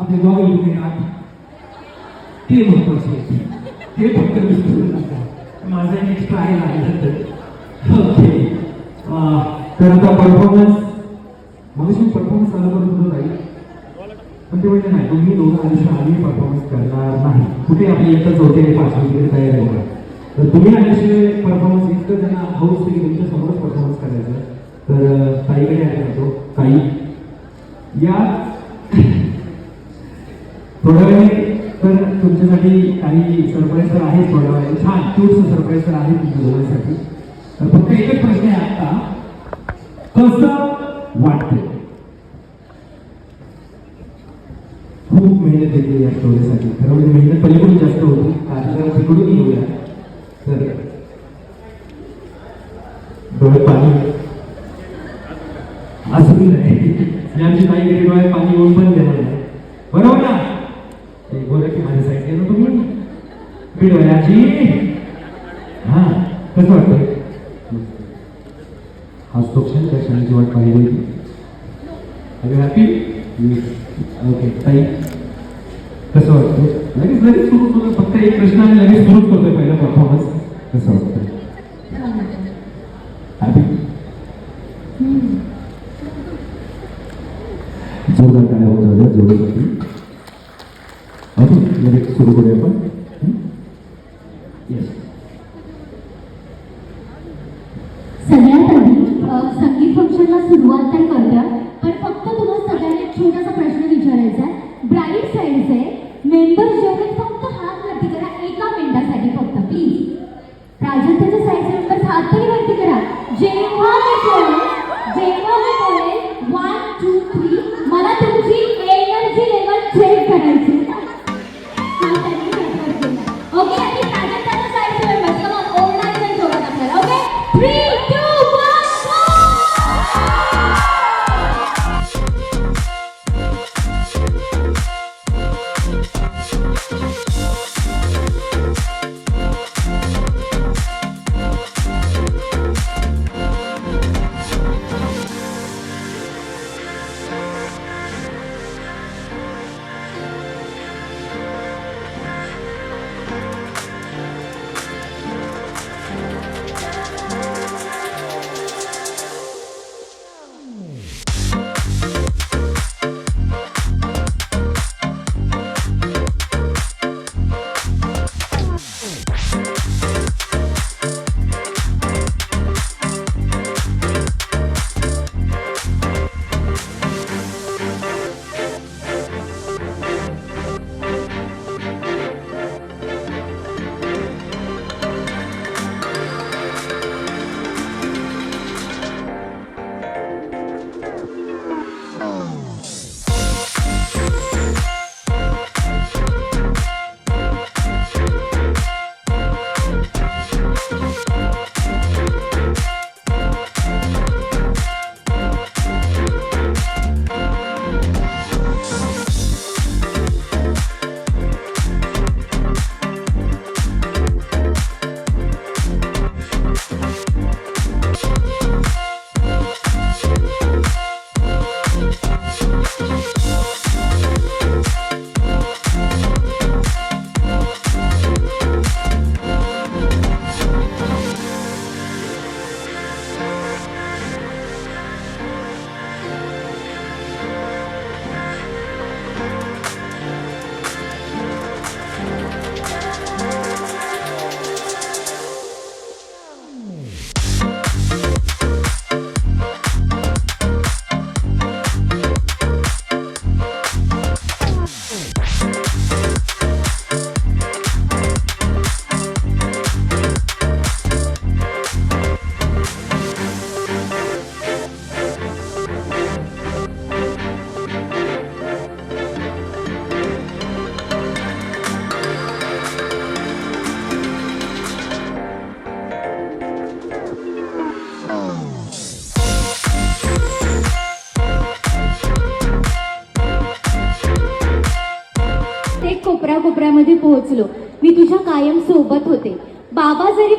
ते गॉगल घेतात ते महत्वाचे ते फक्त विसरू नका. माझा नेक्स्ट आहे लागलं ओके. तर आता परफॉर्मन्स मगाशी परफॉर्मन्स आलं बरं तुझं राहील पण ते म्हणजे नाही तुम्ही दोघं आयुष्य आम्ही परफॉर्मन्स करणार नाही. कुठे आपली एकच होते 5 मिनिट तयार आहे. तर तुम्ही आयुष्य परफॉर्मन्स इतकं त्यांना हौस की तुमच्या समोरच परफॉर्मन्स करायचं. तर ताईकडे आलो ताई या थोड्या वेळ तर तुमच्यासाठी काही सरप्राईज तर आहे. थोड्या वेळ छान क्यूट सरप्राईज तर आहे तुमच्या दोघांसाठी. तर फक्त एकच प्रश्न आहे आता कसं वाटतंय. खूप मेहनत घेतली या स्टोरीसाठी. खरं म्हणजे मेहनत पलीकडून जास्त होती. आता जरा तिकडून घेऊया. तर डोळ्यात पाणी असू नाही आमची काही डोळ्यात पाणी येऊन पण देणार नाही. बरोबर ना. बोला की माझ्या साईडने ना तुम्ही पिढवयाची. हा कसं वाटतंय. हाच तो क्षण त्या क्षणाची वाट पाहिली होती. R you happy. ओके ताई कसं वाटतं. लगेच लगेच सुरू करू. फक्त एक प्रश्न आणि लगेच सुरूच करतोय पहिला परफॉर्मन्स. कसं वाटतं. हॅपी. जोरदार टाळ्या वाजवल्या जोडीसाठी. ओके लगेच सुरू करूया आपण. येस. सगळ्यात आधी संगीत फंक्शनला सुरुवात तर करतात पण फक्त तुला सगळ्यांना एक छोटासा प्रश्न विचारायचा आहे. ब्राईट साईडचे मेंबर्स जेवढे फक्त हात वरती करा एका मिनिटासाठी फक्त प्लीज. प्राजक्ताच्या साईडचे मेंबर्स हात तरी वरती करा. जेव्हा मी बोलेल 1 2 3 मला तुमची एनर्जी लेवल चेक करायची. ओके आणि प्राजक्ताच्या साईडचे मेंबर्स कम ऑन ओरडायचं जोरात आपल्याला. ओके 3 2 कोपऱ्यामध्ये पोहोचलो. मी तुझ्या कायम सोबत होते. बाबा जरी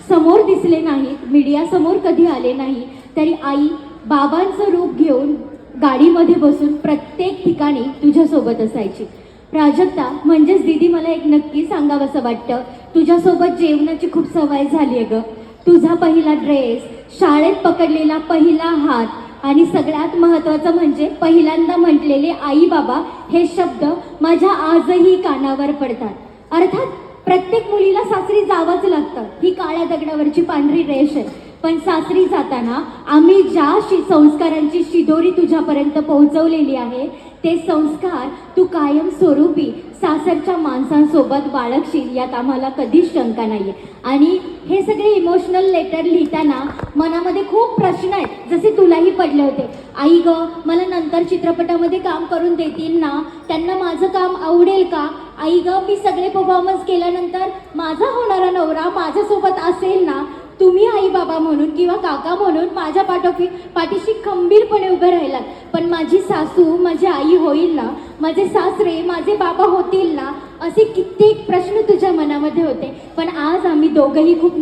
समोर दिसले नाहीत, मीडिया समोर कधी आले नाही, तरी आई बाबांचं रूप घेऊन गाडीमध्ये बसून प्रत्येक ठिकाणी तुझ्यासोबत असायची. प्राजक्ता म्हणजेच दीदी, मला एक नक्की सांगावंसं वाटतं, तुझ्यासोबत जेवणाची खूप सवय झाली आहे ग. तुझा पहिला ड्रेस, शाळेत पकडलेला पहिला हात आणि सगळ्यात महत्त्वाचं म्हणजे पहिल्यांदा म्हटलेले आई बाबा हे शब्द माझ्या आजही कानावर पडतात. अर्थात प्रत्येक मुलीला सासरी जावंच लागतं, ही काळ्या दगडावरची पांढरी रेष आहे. पण सासरी जाताना आम्ही ज्या संस्कारांची शिदोरी तुझ्यापर्यंत पोहोचवलेली आहे ते संस्कार तू कायमस्वरूपी सासरच्या माणसांसोबत बाळगशील यात आम्हाला कधीच शंका नाहीये. आणि हे सगळे इमोशनल लेटर लिहिताना मनामध्ये खूप प्रश्न आहेत, जसे तुलाही पडले होते. आई ग, मला नंतर चित्रपटामध्ये काम करून देतील ना? त्यांना माझं काम आवडेल का? आई ग, मी सगळे परफॉर्मन्स केल्यानंतर माझा होणारा नवरा माझ्यासोबत असेल ना? तुम्ही आई बाबा म्हणून किंवा काका म्हणून माझ्या पाठीशी खंबीरपणे उभे राहिलात, पण माझी सासू माझी आई होईल ना? माझे सासरे माझे बाबा होतील ना? असे कित्येक प्रश्न तुझ्या मनामध्ये होते. पण आज आम्ही दोघंही खूप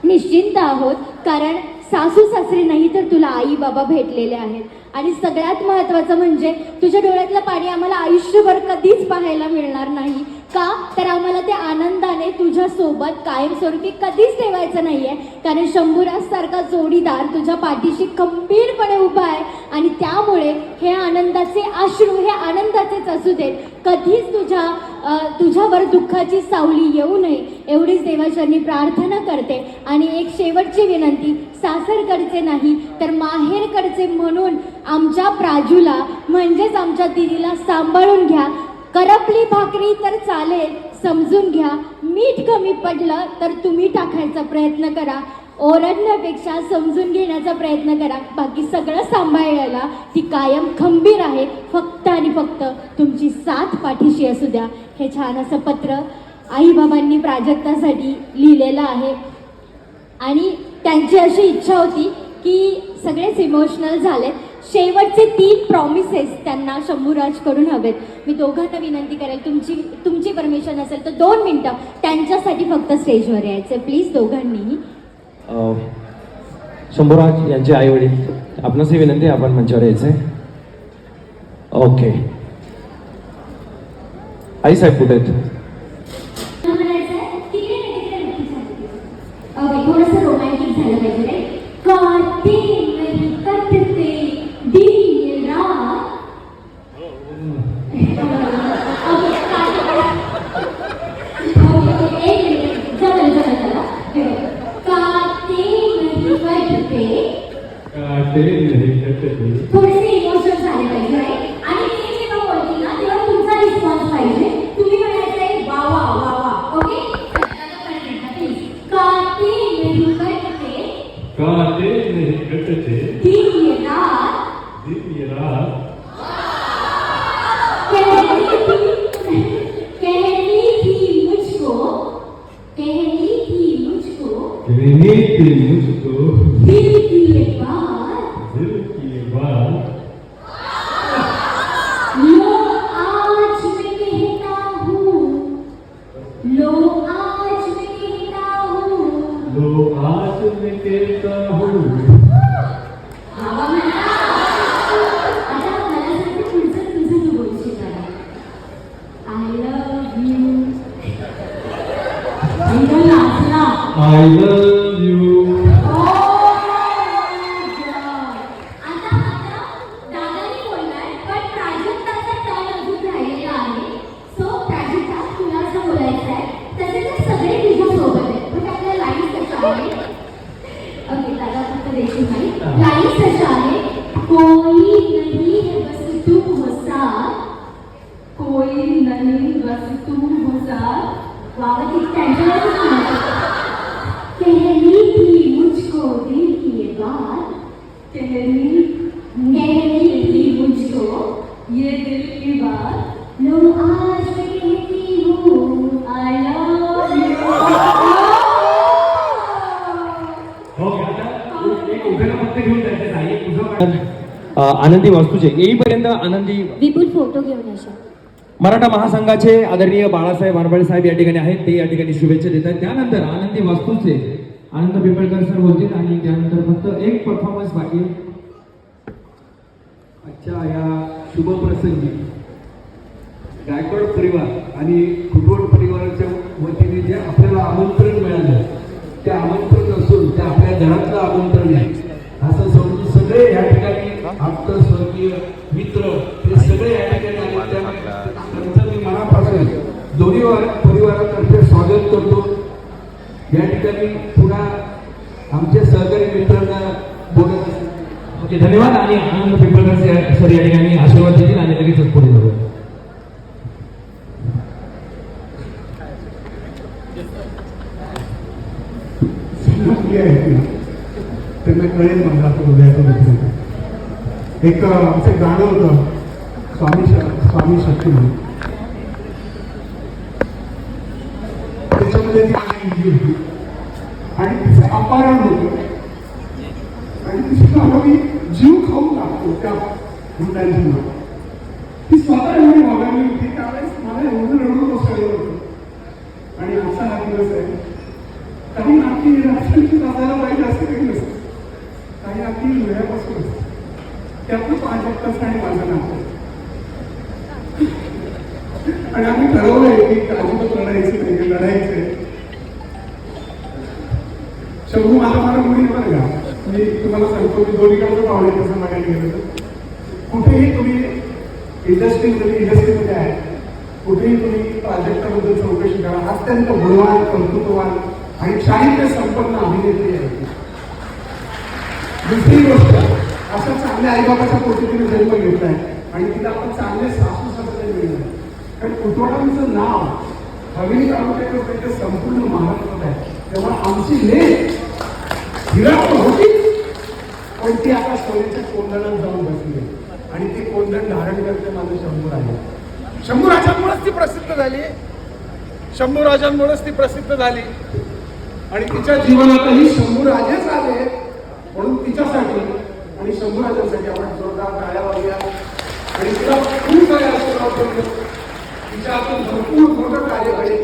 निश्चिंत आहोत, कारण सासू सासरे नाही तर तुला आई बाबा भेटलेले आहेत. आणि सगळ्यात महत्त्वाचं म्हणजे तुझ्या डोळ्यातलं पाणी आम्हाला आयुष्यभर कधीच पाहायला मिळणार नाही. का? तर आम्हाला ते आनंदाने तुझ्यासोबत कायमस्वरूपी कधीच ठेवायचं नाहीये, कारण शंभूराजसारखा जोडीदार तुझ्या पाठीशी खंबीरपणे उभा आहे. आणि त्यामुळे हे आनंदाचे अश्रू हे आनंदाचेच असू देत, कधीच तुझ्यावर दुःखाची सावली येऊ नये एवढीच देवाचरणी प्रार्थना करते. आणि एक शेवटची विनंती, सासरकडचे नाही तर माहेरकडचे म्हणून आमच्या प्राजूला म्हणजेच आमच्या दिदीला सांभाळून घ्या. करपली भाकरी तर चालेल, समजून घ्या. मीठ कमी पडलं तर तुम्ही टाकायचा प्रयत्न करा. ओरडण्यापेक्षा समजून घेण्याचा प्रयत्न करा. बाकी सगळं सांभाळायला ती कायम खंबीर आहे. फक्त आणि फक्त तुमची साथ पाठीशी असू द्या. हे छान असं पत्र आईबाबांनी प्राजक्तासाठी लिहिलेलं आहे. आणि त्यांची अशी इच्छा होती की सगळेच इमोशनल झालेत. शेवटचे 3 प्रॉमिसेस त्यांना शंभूराजकडून हवेत. मी दोघांना विनंती करेल, तुमची परमिशन असेल तर 2 मिनटं त्यांच्यासाठी फक्त स्टेजवर यायचं प्लीज दोघांनीही. शंभूराज यांचे आई वडील, आपणासही विनंती आहे, आपण मंचावर यायचंय. ओके, आई साहेब कुठे आहेत? थोडंसं रोमॅन्टिक झालं पाहिजे रे. काटे नहीं कटते दिन रात. थोडेसे इमोशन झाले पाहिजे आणि ते जेव्हा बोलतील ना तेव्हा तुमचा रिस्पॉन्स पाहिजे. तुम्ही म्हणायचंय वा वा वा वा. ओके, काटे नहीं कटते दिन रात कहनी थी मुझको दिल की ये बात लो आज मैं कहता हूँ, लो आज मैं कहता हूँ. बाबा म्हणा, आता मला सांगते तुझं तू बोलशील मला. I love you. नाचला. I love you. लाइन्स अशा आहे, कोई नहीं है बस तुम हो साथ, कोई नहीं बस तुम हो साथ. बाबा ती त्यांच्यावरच कहनी थी मुझको दिल की ये बात, कहनी थी मुझको ये दिल की बात. लो आज मैं कहती हूँ I love you. आनंदी वास्तूचे येईपर्यंत आनंदी विपुल फोटो घेऊन अशा. मराठा महासंघाचे आदरणीय बाळासाहेब मारबाळे साहेब या ठिकाणी आहेत, ते या ठिकाणी शुभेच्छा देतात. त्यानंतर आनंदी वास्तूचे आनंद पिंपळकर सर बोलतील आणि त्यानंतर फक्त एक परफॉर्मन्स बाकी. आजच्या या शुभप्रसंगी गायकवाड परिवार आणि खुटवड परिवाराच्या वतीने जे आपल्याला आमंत्रण मिळालं ते आमंत्रण नसून ते आपल्या घरातलं आमंत्रण आहे असं समजून सगळे या ठिकाणी आप्त स्वर्गीय मित्र हे सगळे या ठिकाणी आले. त्यांचं मी मनापासून दोन्ही परिवारातर्फे स्वागत करतो. या ठिकाणी पुन्हा आमचे सहकारी मित्रांना बोलत असेल. ओके, धन्यवाद. आणि आनंद पिंपळकर सर या ठिकाणी आशीर्वाद देतील आणि लगेचच पुढे जाऊ. त्यांना कळेल मला असं उद्याचं एक आमचं गाणं होतं स्वामी शक्ती म्हणून. त्याच्यामध्ये ती गाणी लिहिली होती आणि तिचं अपहरण होतं आणि तिची गाणं मी जीव खाऊन लागतो त्या मुलांची नाव. ती स्वतः एवढी वागायला होती त्यावेळेस मला एवढं रडून बसलेलं होतं. आणि असा हा दिवस आहे. काही नाती राष्ट्रांची दादाला पाहिजे असं काही नसतं. काही नाती वेळापासून असतं. त्यातलं प्राजक्ताचं आणि माझं नातं. आणि आम्ही ठरवलंय की अजिबात लढायचं नाही, लढायचंय. शंभू मला मुली बरं का, मी तुम्हाला सांगतो की दोन्हीकडचं पावले कसं बघायला गेलं तर कुठेही तुम्ही इंडस्ट्रीमध्ये आहे, कुठेही तुम्ही प्राजक्ताबद्दल चौकशी करा. अत्यंत गुणवान, कर्तृत्ववान आणि चारित्र्य संपन्न अभिनेत्री आहे. दुसरी गोष्ट, अशा चांगल्या आईबाबाच्या पोटी तिने जन्म घेतलाय आणि तिला आपण चांगले सासू सासरे मिळणार. कारण कुटवाडांचं नाव हवेली तालुक्यात संपूर्ण महाराष्ट्रात आहे. तेव्हा आमची लेख हिरा होती, पण ती आता सोन्याच्या कोंदणात जाऊन बसली आणि ती कोंदण धारण करते माझं शंभू राजा. शंभू राजांमुळेच ती प्रसिद्ध झाली. शंभू राजांमुळेच ती प्रसिद्ध झाली आणि तिच्या जीवनातही शंभू राजेच आले. म्हणून तिच्यासाठी आणि शंभू राजांसाठी आपण जोरदार टाळ्या वाजूया आणि तिला खूप सारे आशीर्वाद करतो. तिच्या हातून भरपूर मोठं कार्य घडेल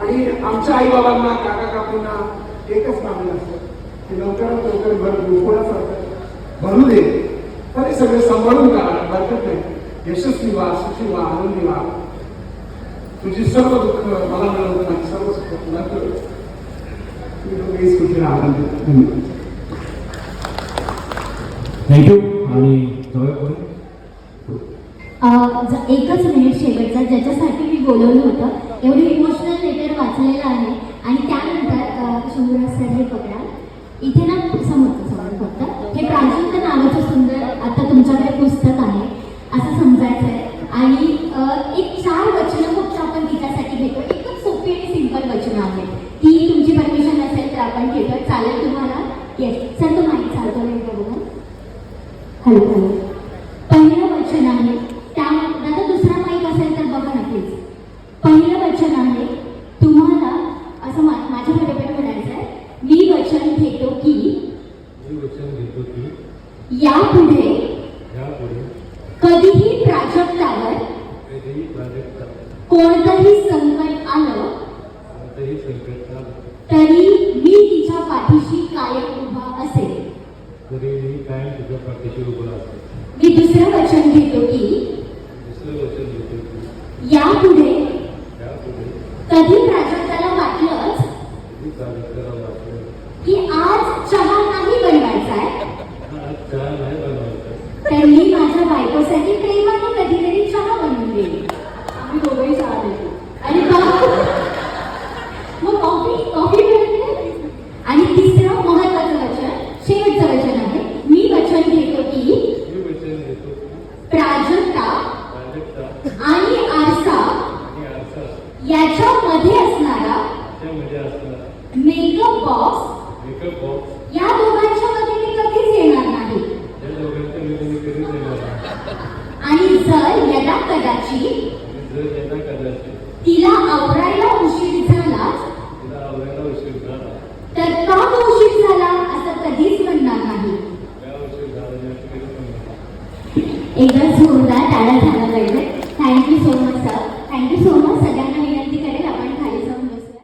आणि आमच्या आईबाबांना, काका काकूंना एकच मागणं असतं की लवकरात लवकर गोकुळासारखं भरू दे. तरी सगळे सांभाळून काढा, हरकत नाही. यशस्वी व्हा, सुखी व्हा, आनंदी व्हा. तुझी सर्व दुःख मला मिळवलं, माझी सर्व सुख तुला कळलं. तुम्ही दोघेही सुखीला आनंद. धन्यवाद. थँक्यू. आणि जाऊया पुढे. एकच मिनिट शेवटचा, ज्याच्यासाठी मी बोलवलं होतं. एवढं इमोशनल लेटर वाचलेलं आहे आणि त्यानंतर शंभूराज सर हे पकडा इथे ना, समोर फक्त हे प्राजक्त नावाचं सुंदर आता तुमच्याकडे पुस्तक आहे असं समजायचं आहे. आणि एक 4 वचनं फक्त आपण तिच्यासाठी घेतो. एकदम सोपी आणि सिंपल वचनं आहेत. ती तुमची परमिशन असेल तर आपण घेतो. चालेल तुम्हाला? येस सर, तो माहीत चालतो नाही बरोबर. हॅलो. पहिलं वचन आहे त्यामध्ये आता दुसरा माईक असेल तर बघा ना प्लीज. पहिलं वचन आहे तुम्हाला असं माझ्याकडे पण म्हणायचं आहे. मी वचन घेतो की यापुढे कधीही प्राजक्तावर कोणतंही संकट आलं तरी मी तिच्या पाठीशी कायम उभा असेल. मी दुसरं वचन घेतो की यापुढे कधी प्राजक्ताला वाटलंच की आज चहा नाही बनवायचा आहे तर मी माझ्या बायकोसाठी प्रेमाने कधीतरी चहा बनवून देईल. आम्ही दोघंही चहा देतो आणि मग कॉफी बनवते. आणि तिसरं महत्वाचं वचन, शेवटचं वचन आहे. मी वचन घेतो की प्राजक्ता आणि आरसा याच्यामध्ये असणारा मेकअप बॉक्स या दोघांच्या मध्ये मी कधीच येणार नाही. आणि जर यदा कदाचित तिला आवरायला उशीर झाला तर का उशीर झाला असं कधीच म्हणणार नाही. एकदा जोरदार टाळ्या झाला.